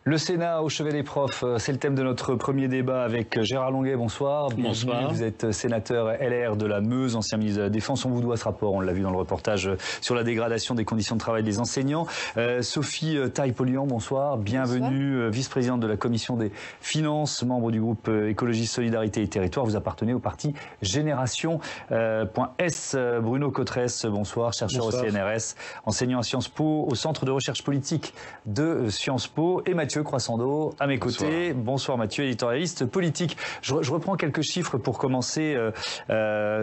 Le Sénat au chevet des profs, c'est le thème de notre premier débat avec Gérard Longuet. Bonsoir. Bonsoir. Vous êtes sénateur LR de la Meuse, ancien ministre de la Défense. On vous doit ce rapport, on l'a vu dans le reportage sur la dégradation des conditions de travail des enseignants. Sophie Taille-Pollian, bonsoir. Bienvenue, vice-présidente de la Commission des Finances, membre du groupe Écologie, Solidarité et Territoire. Vous appartenez au parti Génération.S. Bruno Cotresse, bonsoir, chercheur bonsoir. au CNRS, enseignant à Sciences Po, au Centre de recherche politique de Sciences Po. Et Mathieu Croissando, à mes côtés. Bonsoir Mathieu, éditorialiste politique. Je reprends quelques chiffres pour commencer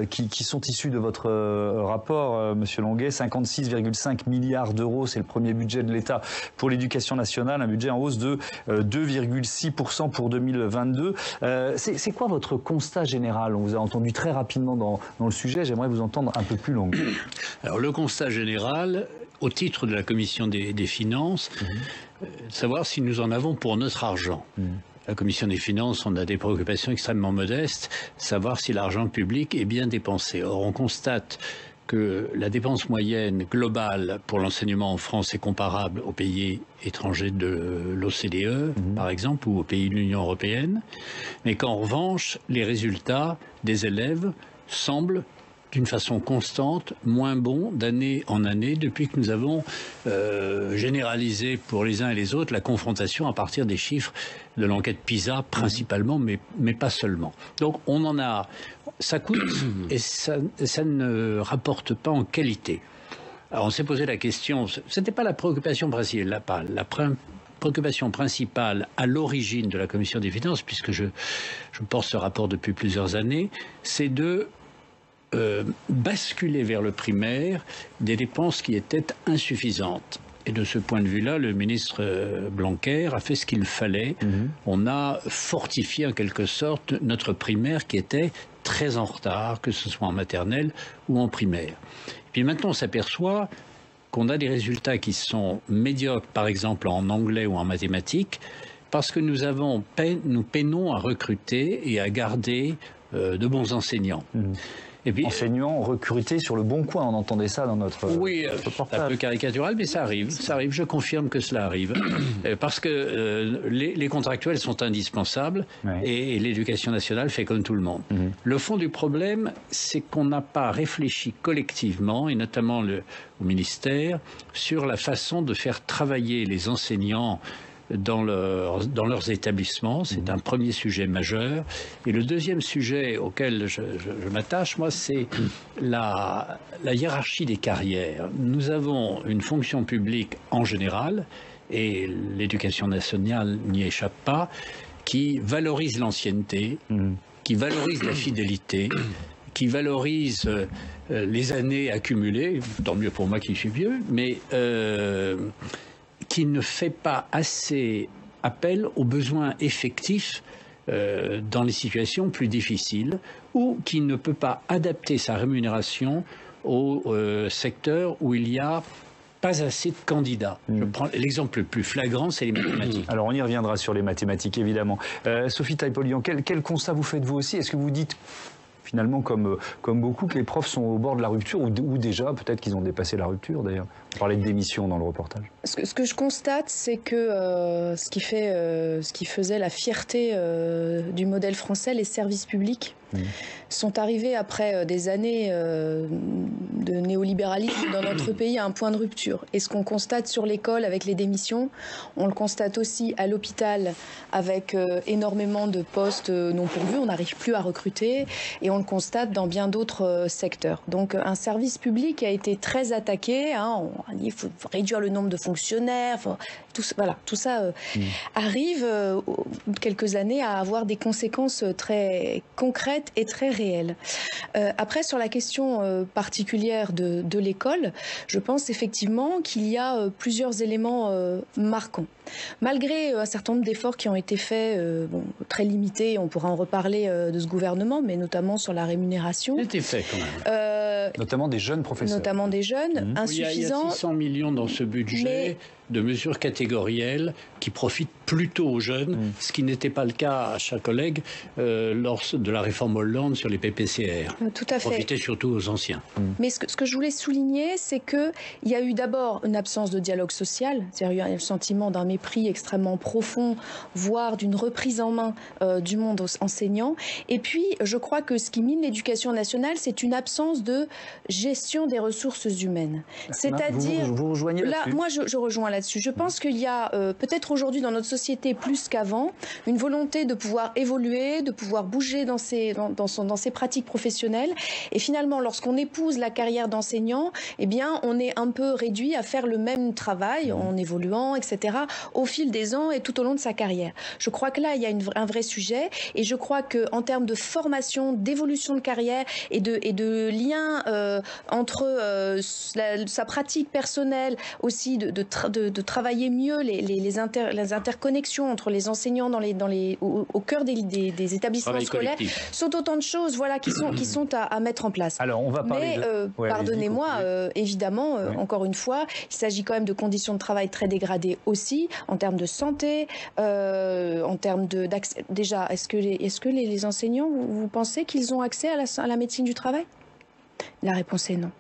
qui sont issus de votre rapport, Monsieur Longuet. 56,5 milliards d'euros, c'est le premier budget de l'État pour l'éducation nationale, un budget en hausse de 2,6% pour 2022. C'est quoi votre constat général? On vous a entendu très rapidement dans le sujet, j'aimerais vous entendre un peu plus longuement. Alors le constat général, au titre de la Commission des Finances, savoir si nous en avons pour notre argent. La Commission des Finances, on a des préoccupations extrêmement modestes, savoir si l'argent public est bien dépensé. Or, on constate que la dépense moyenne globale pour l'enseignement en France est comparable aux pays étrangers de l'OCDE, par exemple, ou aux pays de l'Union européenne, mais qu'en revanche, les résultats des élèves semblent d'une façon constante, moins bon d'année en année depuis que nous avons généralisé pour les uns et les autres la confrontation à partir des chiffres de l'enquête PISA principalement, mais pas seulement. Donc on en a, ça coûte et ça ne rapporte pas en qualité. Alors on s'est posé la question, c'était pas la préoccupation principale, la préoccupation principale à l'origine de la Commission des Finances, puisque je porte ce rapport depuis plusieurs années, c'est de basculer vers le primaire des dépenses qui étaient insuffisantes. Et de ce point de vue-là, le ministre Blanquer a fait ce qu'il fallait. On a fortifié en quelque sorte notre primaire qui était très en retard, que ce soit en maternelle ou en primaire. Et puis maintenant, on s'aperçoit qu'on a des résultats qui sont médiocres, par exemple en anglais ou en mathématiques, parce que nous peinons à recruter et à garder de bons enseignants. Et puis, enseignants recrutés sur le bon coin, on entendait ça dans notre reportage. Un peu caricatural, mais ça arrive, je confirme que cela arrive. Parce que les contractuels sont indispensables et l'éducation nationale fait comme tout le monde. Le fond du problème, c'est qu'on n'a pas réfléchi collectivement, et notamment au ministère, sur la façon de faire travailler les enseignants dans leurs établissements. C'est un premier sujet majeur. Et le deuxième sujet auquel je m'attache, moi, c'est la hiérarchie des carrières. Nous avons une fonction publique en général, et l'éducation nationale n'y échappe pas, qui valorise l'ancienneté, qui valorise la fidélité, qui valorise les années accumulées, tant mieux pour moi qui suis vieux, mais qui ne fait pas assez appel aux besoins effectifs dans les situations plus difficiles, ou qui ne peut pas adapter sa rémunération au secteur où il y a pas assez de candidats. Je prends l'exemple le plus flagrant, c'est les mathématiques. Alors on y reviendra sur les mathématiques, évidemment. Sophie Taille-Pollian, quel constat vous faites vous aussi? Est-ce que vous dites finalement, comme beaucoup, que les profs sont au bord de la rupture, ou déjà, peut-être qu'ils ont dépassé la rupture, d'ailleurs? On parlait de démission dans le reportage. Ce que je constate, c'est que ce qui faisait la fierté du modèle français, les services publics, sont arrivés après des années de néolibéralisme dans notre pays à un point de rupture. Et ce qu'on constate sur l'école avec les démissions, on le constate aussi à l'hôpital avec énormément de postes non pourvus, on n'arrive plus à recruter, et on le constate dans bien d'autres secteurs. Donc un service public a été très attaqué, on dit il faut réduire le nombre de fonctionnaires, tout ça arrive au bout de quelques années à avoir des conséquences très concrètes et très réelles. Après, sur la question particulière de l'école, je pense effectivement qu'il y a plusieurs éléments marquants. Malgré un certain nombre d'efforts qui ont été faits, très limités, on pourra en reparler de ce gouvernement, mais notamment sur la rémunération. C'était fait quand même. Notamment des jeunes professeurs. Notamment des jeunes, insuffisants. Il y a 600 millions dans ce budget. de mesures catégorielles qui profitent plutôt aux jeunes, ce qui n'était pas le cas, chers collègues, lors de la réforme Hollande sur les PPCR. Tout à fait. Profitait surtout aux anciens. Mais ce que je voulais souligner, c'est qu'il y a eu d'abord une absence de dialogue social, c'est-à-dire il y a eu le sentiment d'un mépris extrêmement profond, voire d'une reprise en main du monde enseignant. Et puis, je crois que ce qui mine l'éducation nationale, c'est une absence de gestion des ressources humaines. C'est-à-dire, vous rejoignez là-dessus ? Moi, je rejoins là-dessus. Je pense qu'il y a peut-être aujourd'hui dans notre société plus qu'avant une volonté de pouvoir évoluer, de pouvoir bouger dans ses pratiques professionnelles. Et finalement, lorsqu'on épouse la carrière d'enseignant, eh bien, on est un peu réduit à faire le même travail en évoluant, etc., au fil des ans et tout au long de sa carrière. Je crois que là, il y a un vrai sujet. Et je crois qu'en termes de formation, d'évolution de carrière et de lien entre sa pratique personnelle, aussi de travailler mieux les interconnexions entre les enseignants au cœur des établissements scolaires, sont autant de choses qui sont à mettre en place. Alors, on va parler pardonnez-moi, évidemment, encore une fois, il s'agit quand même de conditions de travail très dégradées aussi, en termes de santé, en termes d'accès. Déjà, est-ce que les enseignants, vous pensez qu'ils ont accès à la médecine du travail ? La réponse est non.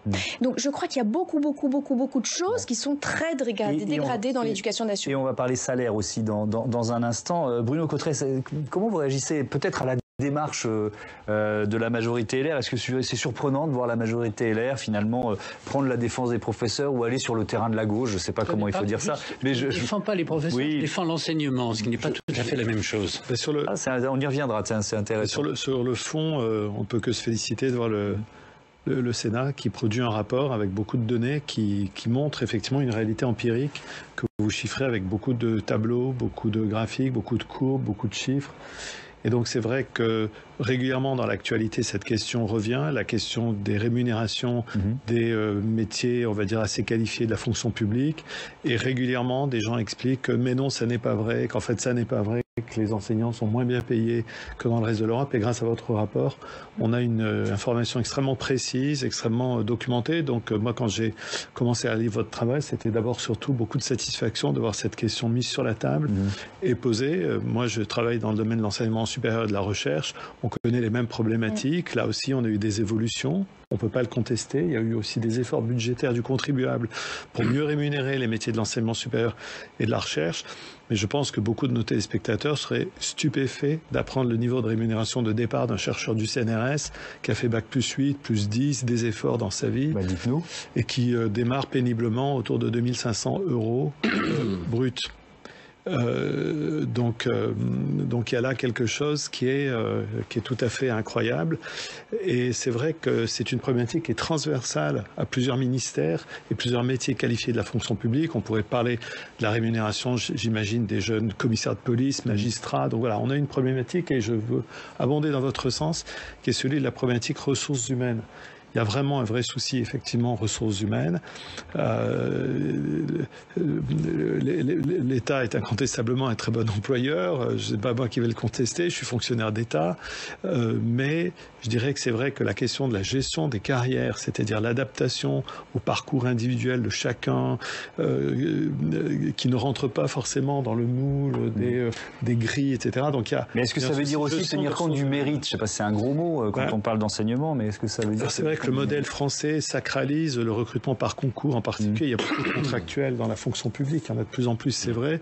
Donc je crois qu'il y a beaucoup de choses qui sont très dégradées dans l'éducation nationale. Et on va parler salaire aussi dans un instant. Bruno Cottresse, comment vous réagissez peut-être à la démarche de la majorité LR? Est-ce que c'est surprenant de voir la majorité LR finalement prendre la défense des professeurs ou aller sur le terrain de la gauche? Je ne sais pas comment il faut dire ça. Mais je ne défends pas les professeurs, je défends l'enseignement, ce qui n'est pas tout à fait la même chose. On y reviendra, c'est intéressant. Sur le fond, on ne peut que se féliciter de voir le Sénat qui produit un rapport avec beaucoup de données qui montre effectivement une réalité empirique que vous chiffrez avec beaucoup de tableaux, beaucoup de graphiques, beaucoup de courbes, beaucoup de chiffres. Et donc c'est vrai que régulièrement dans l'actualité cette question revient, la question des rémunérations des métiers, on va dire assez qualifiés de la fonction publique, et régulièrement des gens expliquent que mais non, ça n'est pas vrai, qu'en fait ça n'est pas vrai, que les enseignants sont moins bien payés que dans le reste de l'Europe. Et grâce à votre rapport, on a une information extrêmement précise, extrêmement documentée. Donc moi, quand j'ai commencé à lire votre travail, c'était d'abord surtout beaucoup de satisfaction de voir cette question mise sur la table et posée. Moi, je travaille dans le domaine de l'enseignement supérieur et de la recherche. On connaît les mêmes problématiques. Là aussi, on a eu des évolutions. On ne peut pas le contester. Il y a eu aussi des efforts budgétaires du contribuable pour mieux rémunérer les métiers de l'enseignement supérieur et de la recherche. Mais je pense que beaucoup de nos téléspectateurs seraient stupéfaits d'apprendre le niveau de rémunération de départ d'un chercheur du CNRS qui a fait Bac +8, +10, des efforts dans sa vie, et qui démarre péniblement autour de 2500 € brut. Donc il y a là quelque chose qui est tout à fait incroyable, et c'est vrai que c'est une problématique qui est transversale à plusieurs ministères et plusieurs métiers qualifiés de la fonction publique. On pourrait parler de la rémunération, j'imagine, des jeunes commissaires de police, magistrats. Donc voilà, on a une problématique, et je veux abonder dans votre sens, qui est celui de la problématique ressources humaines. Il y a vraiment un vrai souci, effectivement, ressources humaines. L'État est incontestablement un très bon employeur. Ce n'est pas moi qui vais le contester, je suis fonctionnaire d'État. Mais je dirais que c'est vrai que la question de la gestion des carrières, c'est-à-dire l'adaptation au parcours individuel de chacun, qui ne rentre pas forcément dans le moule des grilles, etc. Donc, mais est-ce que ça veut dire aussi tenir compte du mérite? Je ne sais pas si c'est un gros mot quand on parle d'enseignement, mais est-ce que ça veut dire... C'est vrai que le modèle français sacralise le recrutement par concours en particulier. Il y a beaucoup de contractuels dans la fonction publique, il y en a de plus en plus, c'est vrai.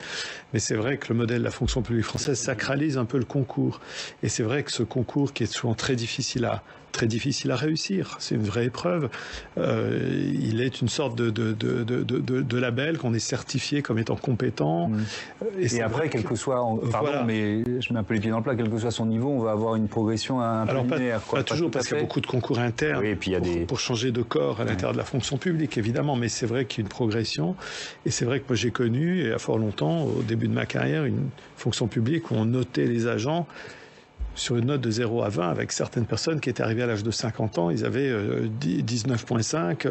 Mais c'est vrai que le modèle de la fonction publique française sacralise un peu le concours. Et c'est vrai que ce concours, qui est souvent très difficile à réussir, c'est une vraie épreuve, il est une sorte de label qu'on est certifié comme étant compétent. Et après, quel que soit, mais je mets un peu les pieds dans le plat, quel que soit son niveau, on va avoir une progression un peu linéaire. Pas toujours, parce qu'il y a beaucoup de concours internes pour changer de corps à l'intérieur de la fonction publique, évidemment, mais c'est vrai qu'il y a une progression. Et c'est vrai que moi j'ai connu, et à fort longtemps, au début de ma carrière, une fonction publique où on notait les agents sur une note de 0 à 20, avec certaines personnes qui étaient arrivées à l'âge de 50 ans, ils avaient 19,5,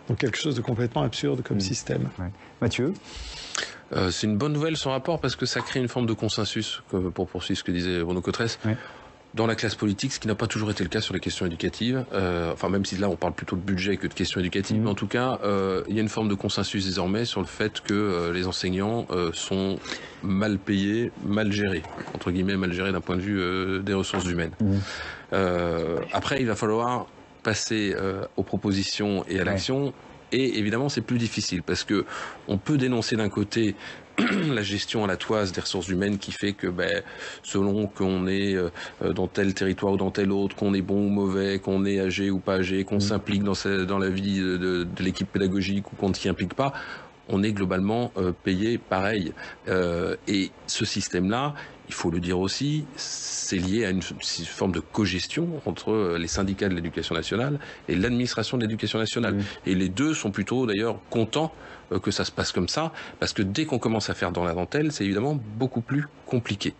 donc quelque chose de complètement absurde comme système. Mathieu ? C'est une bonne nouvelle, son rapport, parce que ça crée une forme de consensus, pour poursuivre ce que disait Bruno Cottresse. dans la classe politique, ce qui n'a pas toujours été le cas sur les questions éducatives. Enfin, même si là, on parle plutôt de budget que de questions éducatives. Mais en tout cas, il y a une forme de consensus désormais sur le fait que les enseignants sont mal payés, mal gérés. Entre guillemets, mal gérés d'un point de vue des ressources humaines. Après, il va falloir passer aux propositions et à l'action. Et évidemment, c'est plus difficile parce que on peut dénoncer d'un côté la gestion à la toise des ressources humaines qui fait que selon qu'on est dans tel territoire ou dans tel autre, qu'on est bon ou mauvais, qu'on est âgé ou pas âgé, qu'on s'implique dans la vie de l'équipe pédagogique ou qu'on ne s'y implique pas, on est globalement payé pareil. Et ce système-là, il faut le dire aussi, c'est lié à une forme de cogestion entre les syndicats de l'éducation nationale et l'administration de l'éducation nationale. Et les deux sont plutôt d'ailleurs contents que ça se passe comme ça, parce que dès qu'on commence à faire dans la dentelle, c'est évidemment beaucoup plus compliqué.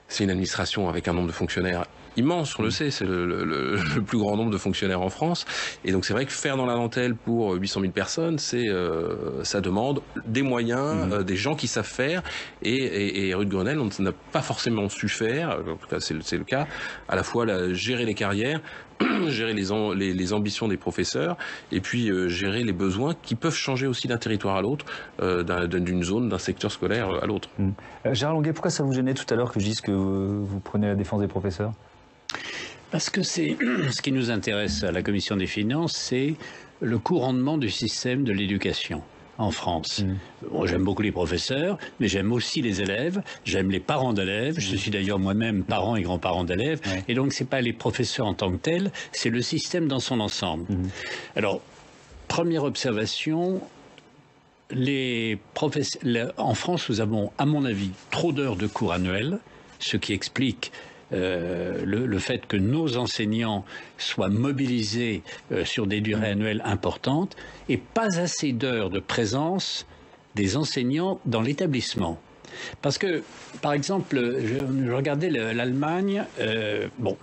C'est une administration avec un nombre de fonctionnaires immense, on le sait, c'est le plus grand nombre de fonctionnaires en France. Et donc c'est vrai que faire dans la dentelle pour 800 000 personnes, ça demande des moyens, des gens qui savent faire. Et rue de Grenelle, on n'a pas forcément su faire, en tout cas c'est le cas, à la fois gérer les carrières, gérer les ambitions des professeurs et puis gérer les besoins qui peuvent changer aussi d'un territoire à l'autre, d'une zone, d'un secteur scolaire à l'autre. Gérard Longuet, pourquoi ça vous gênait tout à l'heure que je dise que vous prenez la défense des professeurs ? Parce que c'est ce qui nous intéresse à la Commission des finances, c'est le court rendement du système de l'éducation en France. Bon, j'aime beaucoup les professeurs, mais j'aime aussi les élèves, j'aime les parents d'élèves, je suis d'ailleurs moi-même parent et grand-parent d'élèves, et donc c'est pas les professeurs en tant que tels, c'est le système dans son ensemble. Alors, première observation, en France, nous avons, à mon avis, trop d'heures de cours annuels, ce qui explique le fait que nos enseignants soient mobilisés sur des durées annuelles importantes et pas assez d'heures de présence des enseignants dans l'établissement. Parce que, par exemple, je regardais l'Allemagne,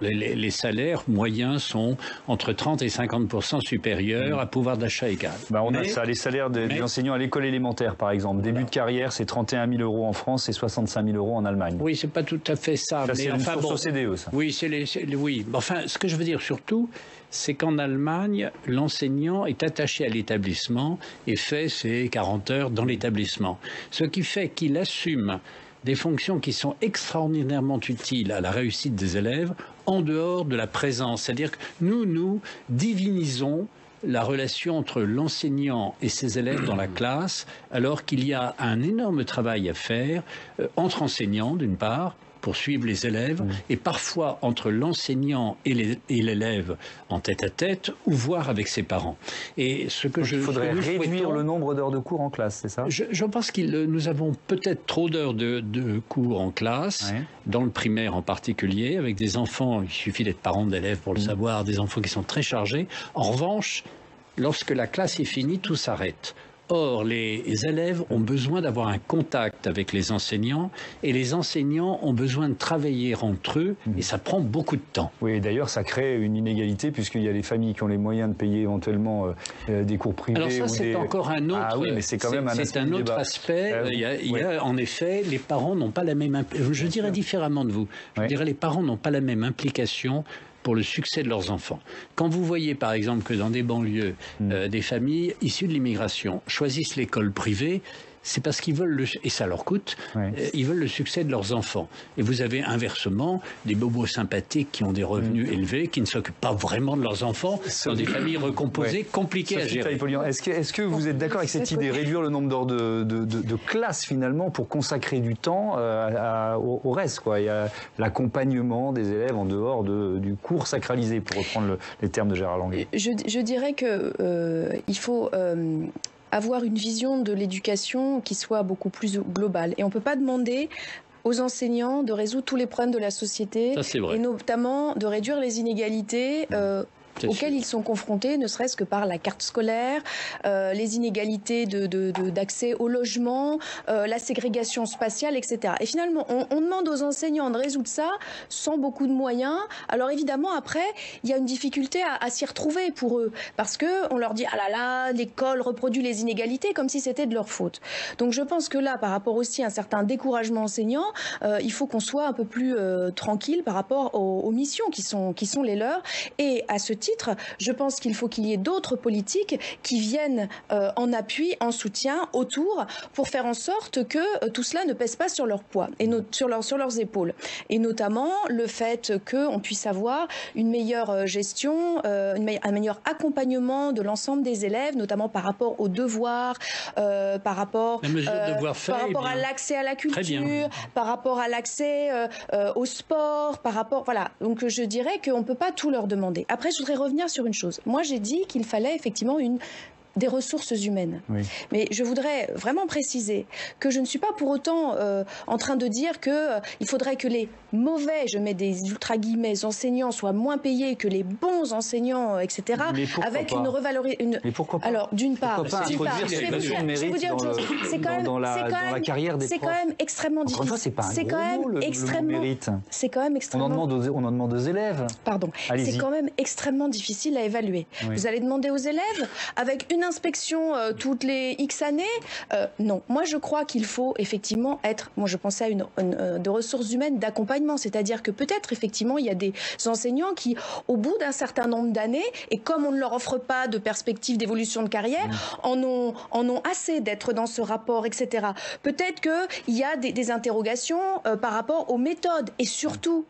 les salaires moyens sont entre 30 et 50% supérieurs à pouvoir d'achat égal. On a ça, les salaires des enseignants à l'école élémentaire, par exemple. Début de carrière, c'est 31 000 € en France et 65 000 € en Allemagne. Oui, c'est pas tout à fait ça. Ça, c'est une source OCDE, ça. Oui, oui. Enfin, ce que je veux dire surtout, c'est qu'en Allemagne, l'enseignant est attaché à l'établissement et fait ses 40 heures dans l'établissement. Ce qui fait qu'il assume des fonctions qui sont extraordinairement utiles à la réussite des élèves en dehors de la présence. C'est-à-dire que nous divinisons la relation entre l'enseignant et ses élèves dans la classe, alors qu'il y a un énorme travail à faire entre enseignants, d'une part, pour suivre les élèves, et parfois entre l'enseignant et l'élève en tête-à-tête, ou voire avec ses parents. Et ce que il faudrait réduire le nombre d'heures de cours en classe, c'est ça ? Je pense que nous avons peut-être trop d'heures de cours en classe, dans le primaire en particulier, avec des enfants, il suffit d'être parent d'élèves pour le savoir, des enfants qui sont très chargés. En revanche, lorsque la classe est finie, tout s'arrête. Or, les élèves ont besoin d'avoir un contact avec les enseignants et les enseignants ont besoin de travailler entre eux et ça prend beaucoup de temps. Oui, d'ailleurs, ça crée une inégalité puisqu'il y a les familles qui ont les moyens de payer éventuellement des cours privés. Alors ça, c'est encore un autre, mais c'est quand même un autre aspect. Il y a, en effet, les parents n'ont pas la même... Je dirais différemment de vous. Je dirais les parents n'ont pas la même implication pour le succès de leurs enfants. Quand vous voyez par exemple que dans des banlieues, des familles issues de l'immigration choisissent l'école privée, c'est parce qu'ils veulent, et ça leur coûte, ils veulent le succès de leurs enfants. Et vous avez inversement des bobos sympathiques qui ont des revenus élevés, qui ne s'occupent pas vraiment de leurs enfants, dans des familles recomposées, compliquées à gérer. Est-ce que vous êtes d'accord avec cette idée, réduire le nombre d'heures de classe finalement pour consacrer du temps au reste, quoi. Il y a l'accompagnement des élèves en dehors du cours sacralisé, pour reprendre les termes de Gérard Longuet. Je dirais qu'il faut... avoir une vision de l'éducation qui soit beaucoup plus globale. Et on ne peut pas demander aux enseignants de résoudre tous les problèmes de la société, ça, c'est vrai. Et notamment de réduire les inégalités auxquelles ils sont confrontés, ne serait-ce que par la carte scolaire, les inégalités d'accès au logement, la ségrégation spatiale, etc. Et finalement, on demande aux enseignants de résoudre ça sans beaucoup de moyens. Alors évidemment, après, il y a une difficulté à s'y retrouver pour eux, parce qu'on leur dit « Ah là là, l'école reproduit les inégalités », comme si c'était de leur faute. Donc je pense que là, par rapport aussi à un certain découragement enseignant, il faut qu'on soit un peu plus tranquille par rapport aux missions qui sont les leurs. Et à ce titre, je pense qu'il faut qu'il y ait d'autres politiques qui viennent en appui, en soutien, autour, pour faire en sorte que tout cela ne pèse pas sur leur poids et sur leurs épaules. Et notamment le fait qu'on puisse avoir une meilleure gestion, un meilleur accompagnement de l'ensemble des élèves, notamment par rapport aux devoirs, par rapport à l'accès à la culture, par rapport à l'accès au sport, par rapport... Voilà, donc je dirais qu'on ne peut pas tout leur demander. Après, je voudrais revenir sur une chose. Moi, j'ai dit qu'il fallait effectivement des ressources humaines. Oui. Mais je voudrais vraiment préciser que je ne suis pas pour autant en train de dire qu'il faudrait que les mauvais, je mets des ultra guillemets, enseignants soient moins payés que les bons enseignants, etc. Avec une revalorisation. Mais pourquoi pas? Alors, d'une part, je vais vous dire une chose. C'est quand même dans la carrière des profs. C'est quand même extrêmement difficile. Encore une fois, c'est pas un gros mot, le mérite. C'est quand même extrêmement. On en demande aux élèves. Pardon. C'est quand même extrêmement difficile à évaluer. Oui. Vous allez demander aux élèves avec une inspection toutes les X années. Non. Moi, je crois qu'il faut effectivement moi, je pensais à de ressources humaines d'accompagnement. C'est-à-dire que peut-être, effectivement, il y a des enseignants qui, au bout d'un certain nombre d'années, et comme on ne leur offre pas de perspective d'évolution de carrière, en ont assez d'être dans ce rapport, etc. Peut-être qu'il y a des interrogations par rapport aux méthodes et surtout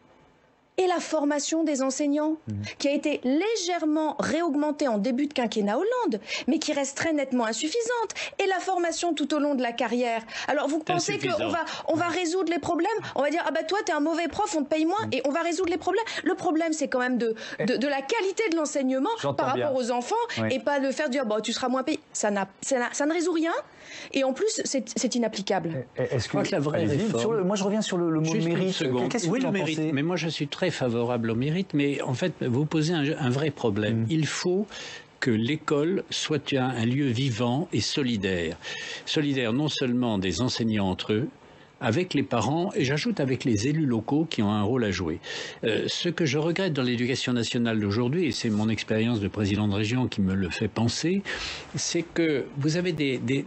et la formation des enseignants, qui a été légèrement réaugmentée en début de quinquennat Hollande, mais qui reste très nettement insuffisante, et la formation tout au long de la carrière. Alors vous pensez qu'on va résoudre les problèmes? On va dire, ah bah toi t'es un mauvais prof, on te paye moins, et on va résoudre les problèmes. Le problème c'est quand même de la qualité de l'enseignement par rapport aux enfants, et pas de faire dire, bah tu seras moins payé. Ça ne résout rien, et en plus c'est inapplicable. Est-ce que la vraie réforme... Moi je reviens sur le mot mérite. Oui, le mérite, mais moi je suis très favorable au mérite, mais en fait, vous posez un vrai problème. Il faut que l'école soit un lieu vivant et solidaire. Solidaire non seulement des enseignants entre eux, avec les parents et j'ajoute avec les élus locaux qui ont un rôle à jouer. Ce que je regrette dans l'éducation nationale d'aujourd'hui, et c'est mon expérience de président de région qui me le fait penser, c'est que vous avez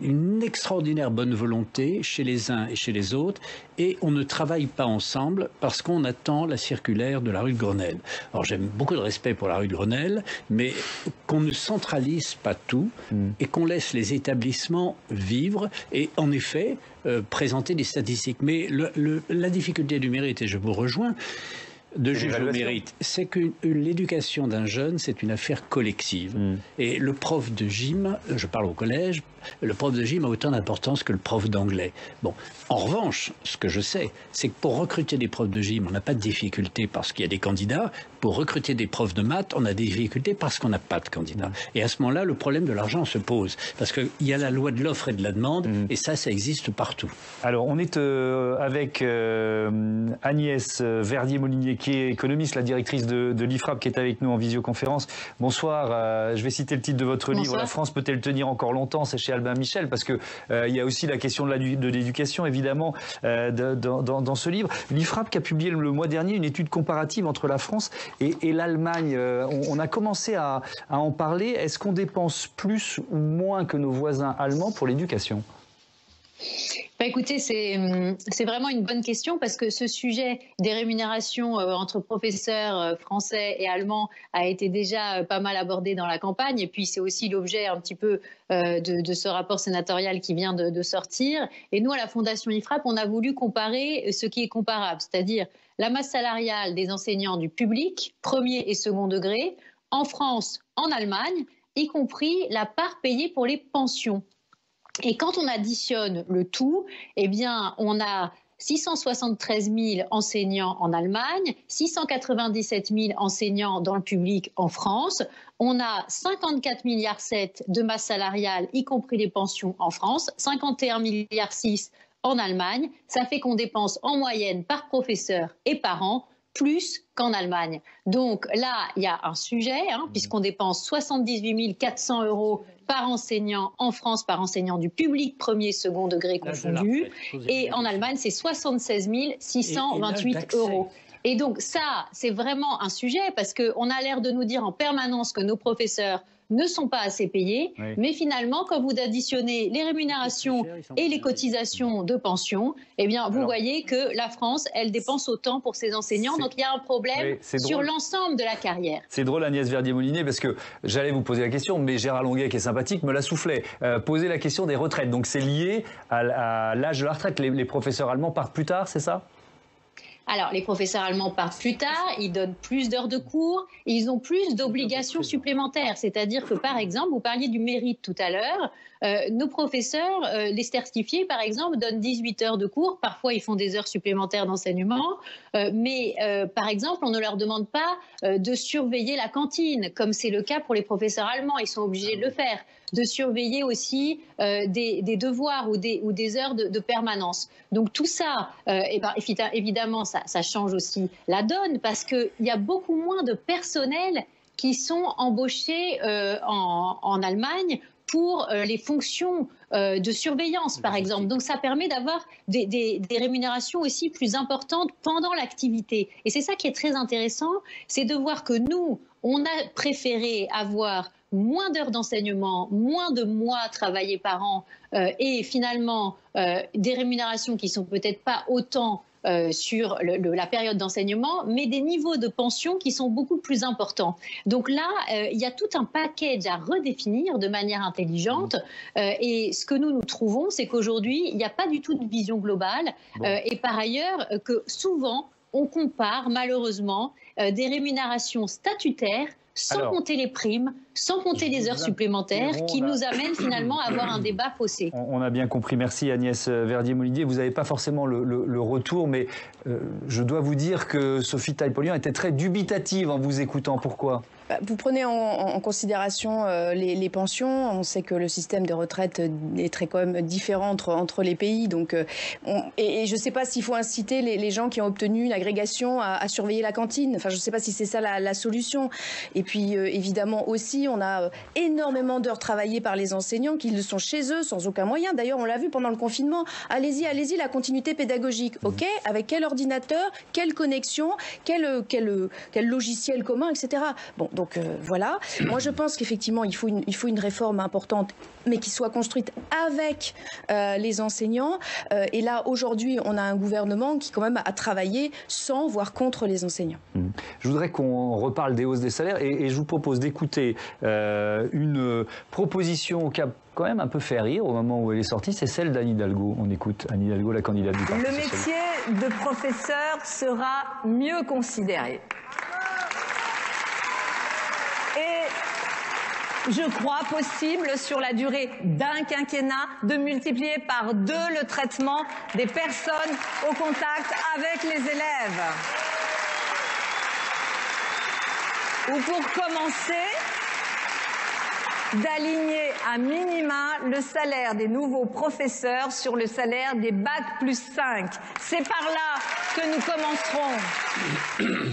une extraordinaire bonne volonté chez les uns et chez les autres, et on ne travaille pas ensemble parce qu'on attend la circulaire de la rue de Grenelle. Alors j'aime beaucoup de respect pour la rue de Grenelle, mais qu'on ne centralise pas tout et qu'on laisse les établissements vivre et en effet présenter des statistiques. Mais la difficulté du mérite, et je vous rejoins, de juge au mérite, c'est que l'éducation d'un jeune, c'est une affaire collective. Et le prof de gym, je parle au collège, le prof de gym a autant d'importance que le prof d'anglais. Bon, en revanche, ce que je sais, c'est que pour recruter des profs de gym, on n'a pas de difficulté parce qu'il y a des candidats. Pour recruter des profs de maths, on a des difficultés parce qu'on n'a pas de candidats. Et à ce moment-là, le problème de l'argent se pose. Parce qu'il y a la loi de l'offre et de la demande, et ça existe partout. Alors, on est avec Agnès Verdier-Molinier, qui est économiste, la directrice de l'IFRAP, qui est avec nous en visioconférence. Bonsoir. Je vais citer le titre de votre livre. La France peut-elle tenir encore longtemps? C'est chez Albin Michel, parce que il y a aussi la question de l'éducation, évidemment, dans ce livre. L'IFRAP qui a publié le mois dernier une étude comparative entre la France et l'Allemagne. On a commencé à en parler. Est-ce qu'on dépense plus ou moins que nos voisins allemands pour l'éducation? Bah écoutez, c'est vraiment une bonne question parce que ce sujet des rémunérations entre professeurs français et allemands a été déjà pas mal abordé dans la campagne et puis c'est aussi l'objet un petit peu de ce rapport sénatorial qui vient de sortir. Et nous, à la Fondation IFRAP, on a voulu comparer ce qui est comparable, c'est-à-dire la masse salariale des enseignants du public, premier et second degré, en France, en Allemagne, y compris la part payée pour les pensions. Et quand on additionne le tout, eh bien, on a 673 000 enseignants en Allemagne, 697 000 enseignants dans le public en France. On a 54,7 milliards de masse salariale, y compris les pensions en France, 51,6 milliards en Allemagne. Ça fait qu'on dépense en moyenne par professeur et par an plus qu'en Allemagne. Donc là, il y a un sujet, puisqu'on dépense 78 400 € par enseignant en France, par enseignant du public premier, second degré confondu. Et en Allemagne, c'est 76 628 €. Et donc ça, c'est vraiment un sujet, parce qu'on a l'air de nous dire en permanence que nos professeurs ne sont pas assez payés, mais finalement, quand vous additionnez les rémunérations et les cotisations de pension, eh bien, vous voyez que la France, elle dépense autant pour ses enseignants, donc il y a un problème sur l'ensemble de la carrière. C'est drôle, Agnès Verdier-Molinier, parce que j'allais vous poser la question, mais Gérard Longuet, qui est sympathique, me la soufflait. Poser la question des retraites, donc c'est lié à l'âge de la retraite. Les professeurs allemands partent plus tard, c'est ça ? Alors, les professeurs allemands partent plus tard, ils donnent plus d'heures de cours, et ils ont plus d'obligations supplémentaires. C'est-à-dire que, par exemple, vous parliez du mérite tout à l'heure, nos professeurs, les certifiés, par exemple, donnent 18 heures de cours. Parfois, ils font des heures supplémentaires d'enseignement. Mais, par exemple, on ne leur demande pas de surveiller la cantine, comme c'est le cas pour les professeurs allemands. Ils sont obligés de le faire. De surveiller aussi des devoirs ou des heures de permanence. Donc tout ça, évidemment, ça change aussi la donne, parce qu'il y a beaucoup moins de personnel qui sont embauchés en Allemagne pour les fonctions de surveillance, par exemple. Donc ça permet d'avoir des rémunérations aussi plus importantes pendant l'activité. Et c'est ça qui est très intéressant, c'est de voir que nous, on a préféré avoir moins d'heures d'enseignement, moins de mois travaillés par an et finalement des rémunérations qui sont peut-être pas autant sur la période d'enseignement, mais des niveaux de pension qui sont beaucoup plus importants. Donc là, il y a tout un package à redéfinir de manière intelligente. Et ce que nous trouvons, c'est qu'aujourd'hui, il n'y a pas du tout de vision globale. Et par ailleurs, que souvent, on compare malheureusement des rémunérations statutaires sans compter les primes, sans compter les heures supplémentaires, qui nous amènent finalement à avoir un débat faussé. On a bien compris. Merci Agnès Verdier-Molinier. Vous n'avez pas forcément le retour, mais je dois vous dire que Sophie Taille-Pollian était très dubitative en vous écoutant. Pourquoi ? Vous prenez en considération les pensions. On sait que le système de retraite est très quand même différent entre les pays. Donc, et je ne sais pas s'il faut inciter les gens qui ont obtenu une agrégation à surveiller la cantine. Enfin, je ne sais pas si c'est ça la solution. Et puis, évidemment aussi, on a énormément d'heures travaillées par les enseignants qui le sont chez eux sans aucun moyen. D'ailleurs, on l'a vu pendant le confinement. Allez-y, la continuité pédagogique. OK ? Avec quel ordinateur, quelle connexion, quel logiciel commun, etc. Bon, donc voilà. Moi, je pense qu'effectivement, il faut une réforme importante, mais qui soit construite avec les enseignants. Et là, aujourd'hui, on a un gouvernement qui, quand même, a travaillé sans, voire contre les enseignants. Je voudrais qu'on reparle des hausses des salaires et je vous propose d'écouter une proposition qui a quand même un peu fait rire au moment où elle est sortie, c'est celle d'Anne Hidalgo. On écoute Anne Hidalgo, la candidate du Parti socialiste. Le métier de professeur sera mieux considéré. Et je crois possible, sur la durée d'un quinquennat, de multiplier par 2 le traitement des personnes au contact avec les élèves. Ou pour commencer, d'aligner à minima le salaire des nouveaux professeurs sur le salaire des Bac+5. C'est par là que nous commencerons.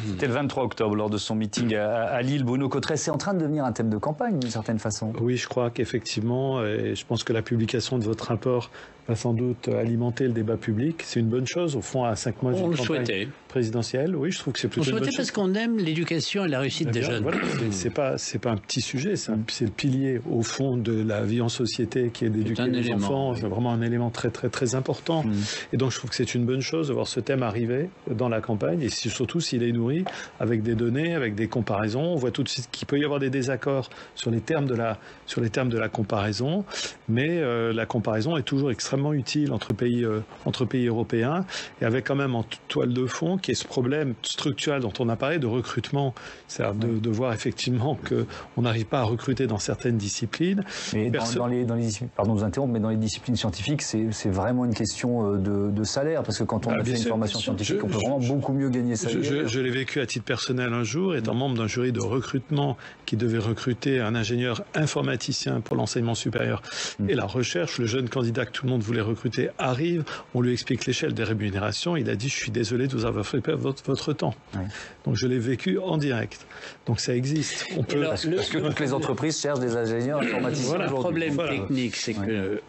C'était le 23 octobre, lors de son meeting à Lille. Bruno Cotterêts, c'est en train de devenir un thème de campagne, d'une certaine façon. Oui, je crois qu'effectivement, et je pense que la publication de votre rapport va sans doute alimenter le débat public. C'est une bonne chose, au fond, à 5 mois d'une campagne présidentielle. Oui, je trouve que c'est plutôt une bonne chose. Parce qu'on aime l'éducation et la réussite des jeunes. Voilà, c'est pas un petit sujet, c'est le pilier, au fond, de la vie en société qui est d'éduquer les enfants. C'est vraiment un élément très, très, très important. Et donc, je trouve que c'est une bonne chose de voir ce thème arriver dans la campagne, et surtout s'il est nourri avec des données, avec des comparaisons. On voit tout de suite qu'il peut y avoir des désaccords sur les termes de la comparaison, mais la comparaison est toujours extrêmement utile entre pays européens, et avec quand même en toile de fond qui est ce problème structurel dont on a parlé de recrutement, c'est-à-dire de voir effectivement qu'on n'arrive pas à recruter dans certaines disciplines. Mais dans les disciplines, pardon de vous interrompre, mais dans les disciplines scientifiques, c'est vraiment une question de salaire, parce que quand on a fait une formation scientifique, on peut vraiment beaucoup mieux gagner sa vie. Je l'ai vécu à titre personnel un jour, étant membre d'un jury de recrutement qui devait recruter un ingénieur informaticien pour l'enseignement supérieur et la recherche. Le jeune candidat que tout le monde voulait recruter arrive, on lui explique l'échelle des rémunérations, il a dit « je suis désolé de vous avoir fait perdre votre temps ». Donc je l'ai vécu en direct. Donc ça existe. On peut... Parce que toutes les entreprises cherchent des ingénieurs informaticiens. Le problème technique, c'est que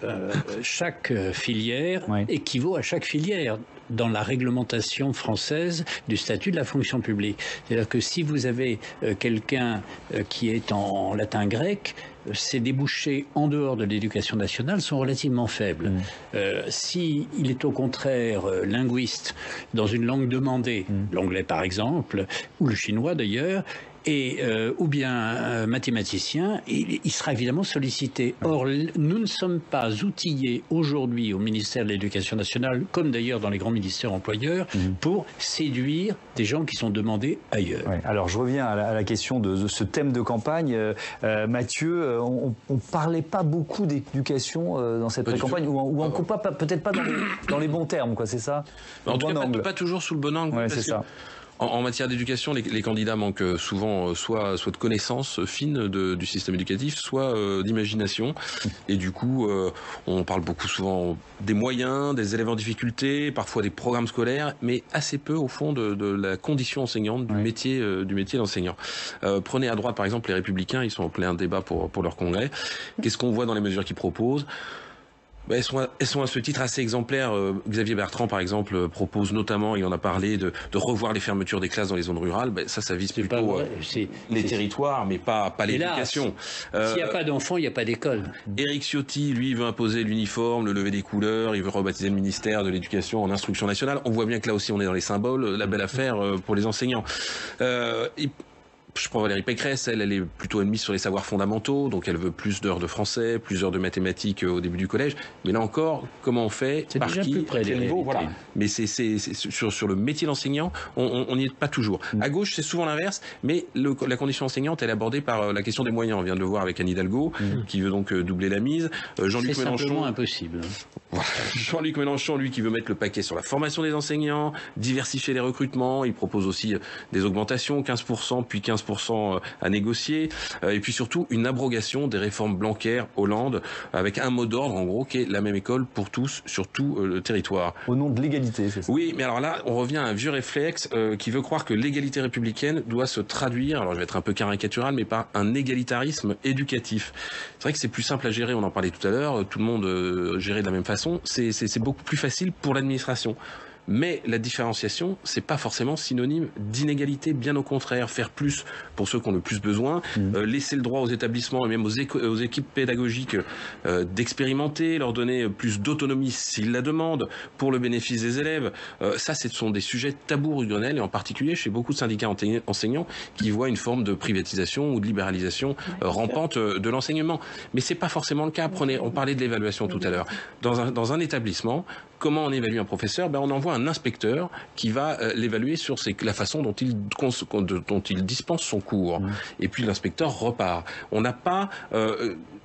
chaque filière équivaut à chaque filière dans la réglementation française du statut de la fonction publique. C'est-à-dire que si vous avez quelqu'un qui est en latin grec, ses débouchés en dehors de l'éducation nationale sont relativement faibles. Si il est au contraire linguiste dans une langue demandée, l'anglais par exemple, ou le chinois d'ailleurs, ou bien mathématicien, il sera évidemment sollicité. Or, nous ne sommes pas outillés aujourd'hui au ministère de l'Éducation nationale, comme d'ailleurs dans les grands ministères employeurs, pour séduire des gens qui sont demandés ailleurs. Alors, je reviens à la question de ce thème de campagne. Mathieu, on ne parlait pas beaucoup d'éducation dans cette pré-campagne, ou peut-être pas dans les bons termes, quoi, c'est ça? En tout cas, pas toujours sous le bon angle. C'est ça. En matière d'éducation, les candidats manquent souvent soit de connaissances fines du système éducatif, soit d'imagination. Et du coup, on parle souvent des moyens, des élèves en difficulté, parfois des programmes scolaires, mais assez peu au fond de la condition enseignante, du métier d'enseignant. Prenez à droite par exemple les Républicains, ils sont en plein débat pour leur congrès. Qu'est-ce qu'on voit dans les mesures qu'ils proposent? Elles sont à ce titre assez exemplaires. Xavier Bertrand, par exemple, propose notamment, il en a parlé, de revoir les fermetures des classes dans les zones rurales. Ça vise plutôt les territoires, mais pas l'éducation. S'il n'y a pas d'enfants, il n'y a pas d'école. Éric Ciotti, lui, veut imposer l'uniforme, le lever des couleurs, il veut rebaptiser le ministère de l'Éducation en instruction nationale. On voit bien que là aussi, on est dans les symboles, la belle affaire pour les enseignants. Je prends Valérie Pécresse, elle est plutôt ennemie sur les savoirs fondamentaux, donc elle veut plus d'heures de français, plus d'heures de mathématiques au début du collège. Mais là encore, comment on fait? C'est déjà plus près des niveaux, voilà. Mais c'est sur le métier d'enseignant, on n'y est pas toujours. À gauche, c'est souvent l'inverse, mais la condition enseignante, elle est abordée par la question des moyens. On vient de le voir avec Anne Hidalgo, qui veut donc doubler la mise. Jean-Luc Mélenchon, simplement impossible. Voilà. Jean-Luc Mélenchon, lui, qui veut mettre le paquet sur la formation des enseignants, diversifier les recrutements. Il propose aussi des augmentations, 15%, puis 15% à négocier. Et puis surtout, une abrogation des réformes Blanquer, Hollande, avec un mot d'ordre, en gros, qui est la même école pour tous, sur tout le territoire. Au nom de l'égalité, c'est ça? Oui, mais alors là, on revient à un vieux réflexe qui veut croire que l'égalité républicaine doit se traduire, alors je vais être un peu caricatural, mais par un égalitarisme éducatif. C'est vrai que c'est plus simple à gérer, on en parlait tout à l'heure, tout le monde gérait de la même façon. C'est beaucoup plus facile pour l'administration. Mais la différenciation, c'est pas forcément synonyme d'inégalité, bien au contraire. Faire plus pour ceux qui ont le plus besoin, laisser le droit aux établissements et même aux équipes pédagogiques d'expérimenter, leur donner plus d'autonomie s'ils la demandent, pour le bénéfice des élèves. Ça, ce sont des sujets tabous régionaux, et en particulier chez beaucoup de syndicats enseignants qui voient une forme de privatisation ou de libéralisation rampante de l'enseignement. Mais c'est pas forcément le cas. On parlait de l'évaluation tout à l'heure. Dans un établissement, comment on évalue un professeur? On envoie un inspecteur qui va l'évaluer sur la façon dont il dispense son cours. Et puis l'inspecteur repart. On n'a pas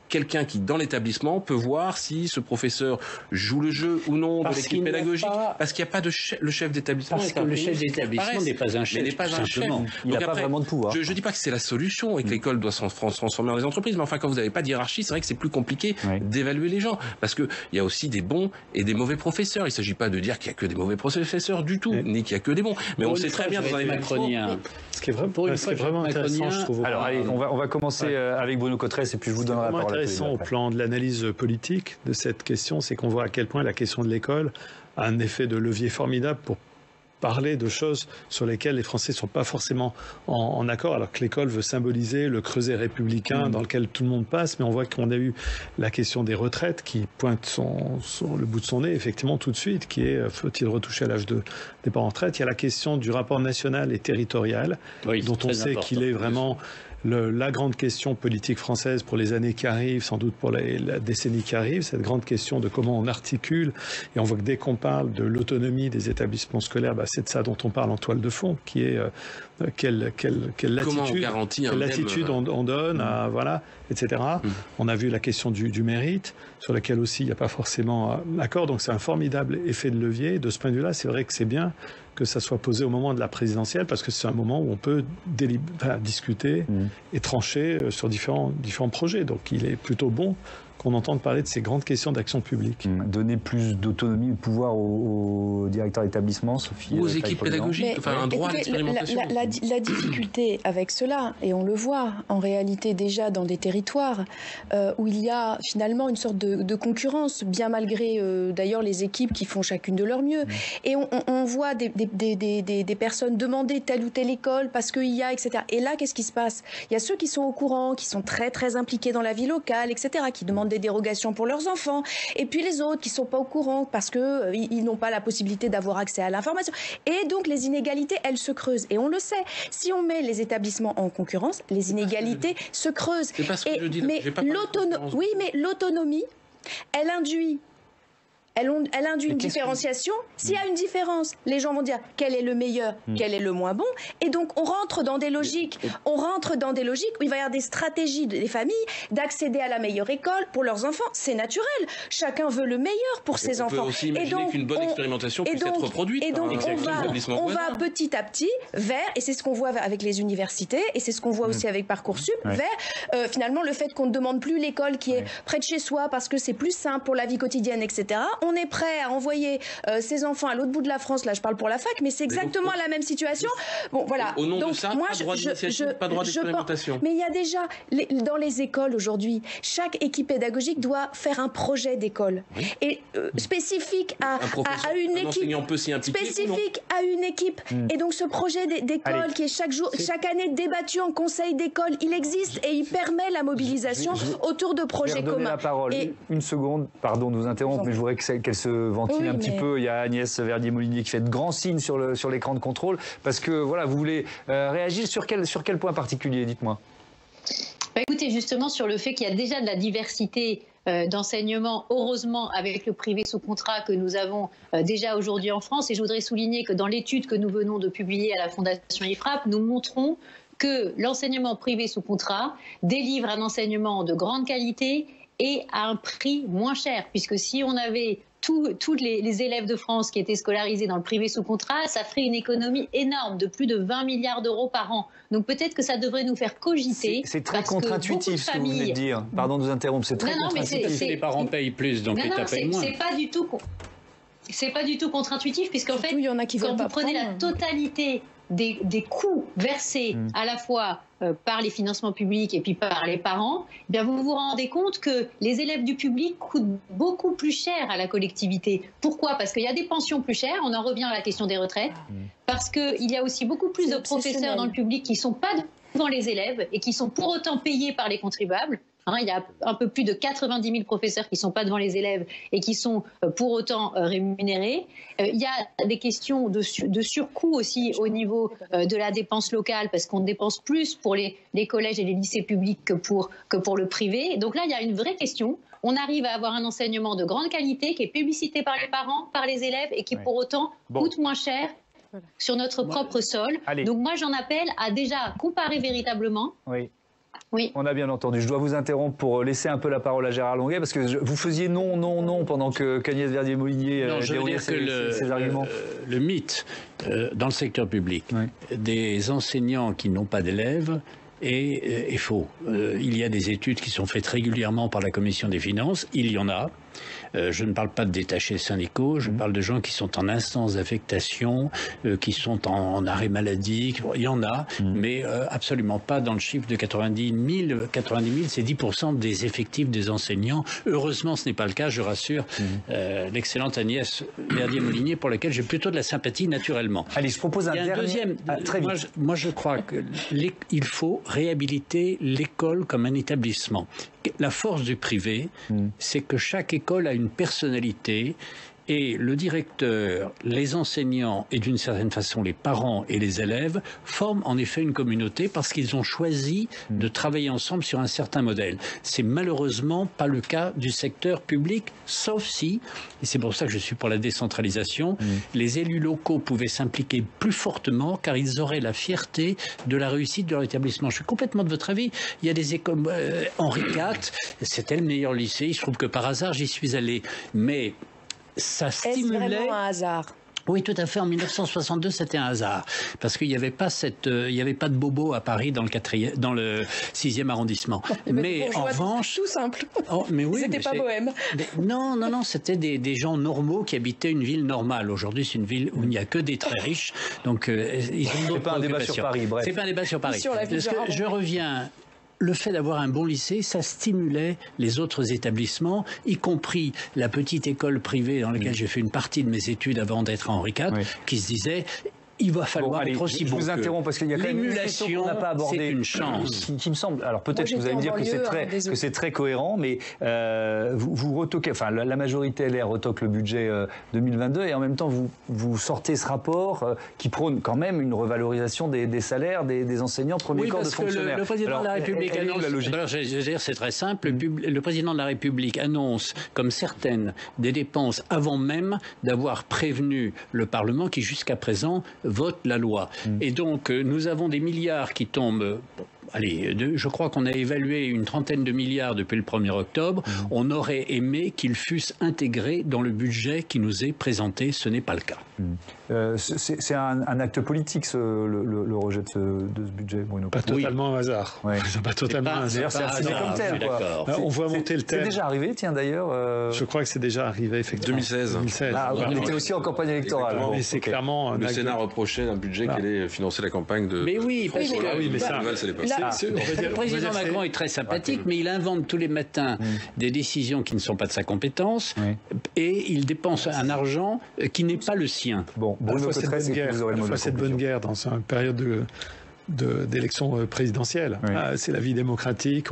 quelqu'un qui, dans l'établissement, peut voir si ce professeur joue le jeu ou non de l'équipe pédagogique. Parce qu'il n'y a pas le chef d'établissement. Parce que le chef d'établissement n'est pas un chef. Il n'est pas un chef. Il n'a pas vraiment de pouvoir. Je ne dis pas que c'est la solution et que l'école doit se transformer en des entreprises, mais enfin, quand vous n'avez pas de hiérarchie, c'est vrai que c'est plus compliqué d'évaluer les gens. Parce qu'il y a aussi des bons et des mauvais professeurs. Il ne s'agit pas de dire qu'il n'y a que des mauvais professeurs du tout, ni qu'il n'y a que des bons. Mais on sait très bien dans les macroniens. Ce qui est vraiment intéressant, je trouve. Alors, allez, on va commencer avec Bruno Cotresse et puis je vous donnerai la parole. Intéressant au plan de l'analyse politique de cette question, c'est qu'on voit à quel point la question de l'école a un effet de levier formidable pour parler de choses sur lesquelles les Français ne sont pas forcément en accord, alors que l'école veut symboliser le creuset républicain dans lequel tout le monde passe, mais on voit qu'on a eu la question des retraites qui pointe le bout de son nez, effectivement, tout de suite, qui est faut-il retoucher à l'âge de départ en retraite? Il y a la question du rapport national et territorial, dont on sait qu'il est vraiment la grande question politique française pour les années qui arrivent, sans doute pour la décennie qui arrive, cette grande question de comment on articule. Et on voit que dès qu'on parle de l'autonomie des établissements scolaires, c'est de ça dont on parle en toile de fond, qui est quelle latitude on donne, voilà, etc. On a vu la question du mérite, sur laquelle aussi il n'y a pas forcément accord. Donc c'est un formidable effet de levier. De ce point de vue-là, c'est vrai que c'est bien que ça soit posé au moment de la présidentielle, parce que c'est un moment où on peut discuter et trancher sur différents projets. Donc il est plutôt bon qu'on entende parler de ces grandes questions d'action publique. Donner plus d'autonomie et de pouvoir aux directeurs d'établissement, Sophie. Ou aux équipes pédagogiques, un droit à l'expérimentation. La difficulté avec cela, et on le voit en réalité déjà dans des territoires où il y a finalement une sorte de concurrence, bien malgré d'ailleurs les équipes qui font chacune de leur mieux. Et on voit des personnes demander telle ou telle école parce qu'il y a, etc. Et là, qu'est-ce qui se passe? Il y a ceux qui sont au courant, qui sont très très impliqués dans la vie locale, etc., qui demandent des dérogations pour leurs enfants, et puis les autres qui sont pas au courant parce que ils n'ont pas la possibilité d'avoir accès à l'information. Et donc les inégalités, elles se creusent. Et on le sait, si on met les établissements en concurrence, les inégalités se creusent. C'est pas ce que je dis. Mais l'autonomie, elle induit une différenciation. S'il y a une différence, les gens vont dire quel est le meilleur, quel est le moins bon. Et donc, on rentre dans des logiques. Où il va y avoir des stratégies des familles d'accéder à la meilleure école pour leurs enfants. C'est naturel. Chacun veut le meilleur pour ses enfants. On peut aussi imaginer qu'une bonne expérimentation puisse être reproduite. Et donc, on va petit à petit vers, et c'est ce qu'on voit avec les universités, et c'est ce qu'on voit aussi avec Parcoursup, vers finalement le fait qu'on ne demande plus l'école qui est près de chez soi parce que c'est plus simple pour la vie quotidienne, etc. On est prêt à envoyer ses enfants à l'autre bout de la France. Là, je parle pour la fac, mais c'est exactement la même situation. Bon, voilà. Au nom donc, de ça, moi, pas de droit d'initiative, pas de droit d'expérimentation. Mais il y a déjà, dans les écoles aujourd'hui, chaque équipe pédagogique doit faire un projet d'école. Et spécifique à une équipe. Enseignant peut s'y impliquer, spécifique à une équipe. Et donc, ce projet d'école qui est chaque année débattu en conseil d'école, il existe et il permet la mobilisation autour de projets communs. La parole. Une seconde, pardon de vous interrompre, mais je voudrais qu'elle se ventile un petit peu. Il y a Agnès Verdier-Molinier qui fait de grands signes sur l'écran de contrôle, parce que voilà, vous voulez réagir sur quel point particulier, dites-moi. Écoutez, justement sur le fait qu'il y a déjà de la diversité d'enseignement, heureusement, avec le privé sous contrat que nous avons déjà aujourd'hui en France. Et je voudrais souligner que dans l'étude que nous venons de publier à la Fondation IFRAP, nous montrons que l'enseignement privé sous contrat délivre un enseignement de grande qualité et à un prix moins cher, puisque si on avait tous les élèves de France qui étaient scolarisés dans le privé sous contrat, ça ferait une économie énorme de plus de 20 milliards d'euros par an. Donc peut-être que ça devrait nous faire cogiter. C'est très contre-intuitif ce que vous venez de dire. Pardon de vous interrompre, c'est très contre-intuitif. Les parents payent plus, donc l'État paye moins. C'est pas du tout contre-intuitif, puisqu'en fait, quand vous prenez la totalité des coûts versés à la fois par les financements publics et puis par les parents, eh bien vous vous rendez compte que les élèves du public coûtent beaucoup plus cher à la collectivité. Pourquoi? Parce qu'il y a des pensions plus chères, on en revient à la question des retraites, parce qu'il y a aussi beaucoup plus de professeurs dans le public qui ne sont pas devant les élèves et qui sont pour autant payés par les contribuables. Il y a un peu plus de 90 000 professeurs qui ne sont pas devant les élèves et qui sont pour autant rémunérés. Il y a des questions de surcoût aussi au niveau de la dépense locale, parce qu'on dépense plus pour les collèges et les lycées publics que pour le privé. Donc là, il y a une vraie question. On arrive à avoir un enseignement de grande qualité qui est publicité par les parents, par les élèves et qui pour autant coûte moins cher sur notre propre sol. Donc moi, j'en appelle à déjà comparer véritablement. Oui, on a bien entendu. Je dois vous interrompre pour laisser un peu la parole à Gérard Longuet, parce que vous faisiez non pendant que Agnès Verdier-Molinier déroulait ses arguments. Le mythe dans le secteur public des enseignants qui n'ont pas d'élèves est faux. Il y a des études qui sont faites régulièrement par la Commission des finances. Il y en a. Je ne parle pas de détachés syndicaux, je parle de gens qui sont en instance d'affectation, qui sont en arrêt maladie. Il y en a, mais absolument pas dans le chiffre de 90 000. 90 000, c'est 10% des effectifs des enseignants. Heureusement, ce n'est pas le cas, je rassure l'excellente Agnès Verdier-Molinier, pour laquelle j'ai plutôt de la sympathie naturellement. Allez, je propose un deuxième. Très vite. Moi, je crois qu'il faut réhabiliter l'école comme un établissement. La force du privé, c'est que chaque école a une personnalité Et le directeur, les enseignants et d'une certaine façon les parents et les élèves forment en effet une communauté parce qu'ils ont choisi de travailler ensemble sur un certain modèle. C'est malheureusement pas le cas du secteur public, sauf si, et c'est pour ça que je suis pour la décentralisation, les élus locaux pouvaient s'impliquer plus fortement car ils auraient la fierté de la réussite de leur établissement. Je suis complètement de votre avis. Il y a des écoles, Henri IV, c'était le meilleur lycée, il se trouve que par hasard j'y suis allé, mais ça stimulait... Est-ce vraiment un hasard ? Oui, tout à fait. En 1962, c'était un hasard parce qu'il n'y avait pas il n'y avait pas de bobo à Paris dans le 6e arrondissement. Mais en revanche, tout simple. Oh, mais oui, c'était pas bohème. Non, c'était des gens normaux qui habitaient une ville normale. Aujourd'hui, c'est une ville où il n'y a que des très riches. Donc, ils ont d'autres préoccupations. C'est pas un débat sur Paris. Bref. C'est pas un débat sur Paris. Sur la ville je reviens. Le fait d'avoir un bon lycée, ça stimulait les autres établissements, y compris la petite école privée dans laquelle j'ai fait une partie de mes études avant d'être à Henri IV, qui se disait... Il va falloir être aussi bon. Je vous interromps parce qu'il y a quand même une question qu'on n'a pas abordée. C'est une chance. Qui me semble. Alors peut-être que vous allez me dire que c'est très cohérent, mais vous retoquez. Enfin, la majorité LR retoque le budget 2022 et en même temps vous sortez ce rapport qui prône quand même une revalorisation des salaires des enseignants premier corps de fonctionnaires. Le président de la République annonce. Alors, je veux dire, c'est très simple. Le président de la République annonce, comme certaines, des dépenses avant même d'avoir prévenu le Parlement qui jusqu'à présent vote la loi. Et donc, nous avons des milliards qui tombent... Allez, je crois qu'on a évalué une trentaine de milliards depuis le 1er octobre. On aurait aimé qu'ils fussent intégrés dans le budget qui nous est présenté. Ce n'est pas le cas. C'est un acte politique, le rejet de ce budget, Bruno. Pas totalement un hasard. Ouais. Pas totalement un hasard. C'est assumé comme tel. On voit monter le thème. C'est déjà arrivé, tiens, d'ailleurs. Je crois que c'est déjà arrivé, effectivement. 2016. Ah, on était aussi en campagne électorale. Mais c'est clairement le Sénat reprochait un budget qui allait financer la campagne de... Mais oui, parce que... ça... Le président Macron est très sympathique, mais il invente tous les matins des décisions qui ne sont pas de sa compétence et il dépense un argent qui n'est pas le sien. Bon, Bruno Cotresse, vous aurez le mot de la cette bonne guerre dans une période d'élection présidentielle. Oui. C'est la vie démocratique.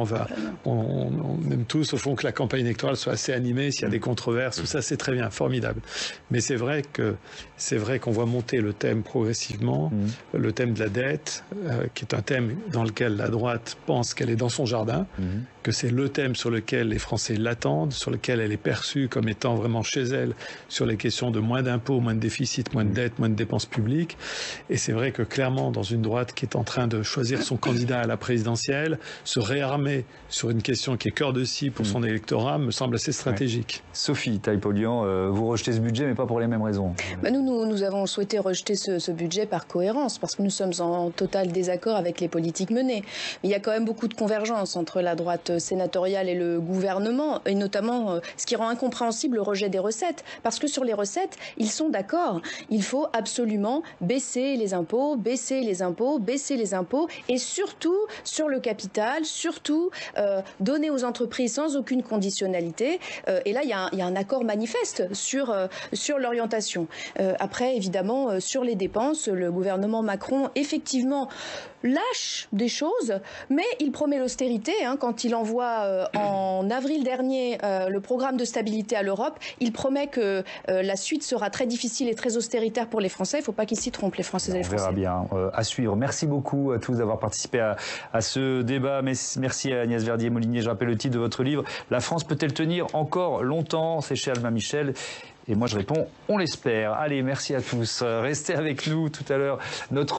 On aime tous, au fond, que la campagne électorale soit assez animée. S'il y a des controverses, tout ça, c'est très bien, formidable. Mais c'est vrai qu'on voit monter le thème progressivement, le thème de la dette, qui est un thème dans lequel la droite pense qu'elle est dans son jardin, que c'est le thème sur lequel les Français l'attendent, sur lequel elle est perçue comme étant vraiment chez elle, sur les questions de moins d'impôts, moins de déficit, moins de dettes, moins de dépenses publiques. Et c'est vrai que clairement, dans une droite qui est en train de choisir son candidat à la présidentielle, se réarmer sur une question qui est cœur de cible pour son électorat me semble assez stratégique. Sophie Taille-Polian, vous rejetez ce budget, mais pas pour les mêmes raisons. Nous avons souhaité rejeter ce budget par cohérence, parce que nous sommes en total désaccord avec les politiques menées. Mais il y a quand même beaucoup de convergence entre la droite sénatoriale et le gouvernement, et notamment ce qui rend incompréhensible le rejet des recettes. Parce que sur les recettes, ils sont d'accord. Il faut absolument baisser les impôts, et surtout sur le capital, surtout donner aux entreprises sans aucune conditionnalité. Et là, il y a un accord manifeste sur l'orientation. Après, évidemment, sur les dépenses, le gouvernement Macron, effectivement, lâche des choses, mais il promet l'austérité. Quand il envoie en avril dernier le programme de stabilité à l'Europe, il promet que la suite sera très difficile et très austéritaire pour les Français. Il ne faut pas qu'ils s'y trompent, les Françaises et les Français. On verra bien. À suivre. Merci beaucoup à tous d'avoir participé à ce débat. Merci à Agnès Verdier-Molinier. Je rappelle le titre de votre livre. La France peut-elle tenir encore longtemps? C'est chez Albin Michel. Et moi, je réponds, on l'espère. Allez, merci à tous. Restez avec nous tout à l'heure. Notre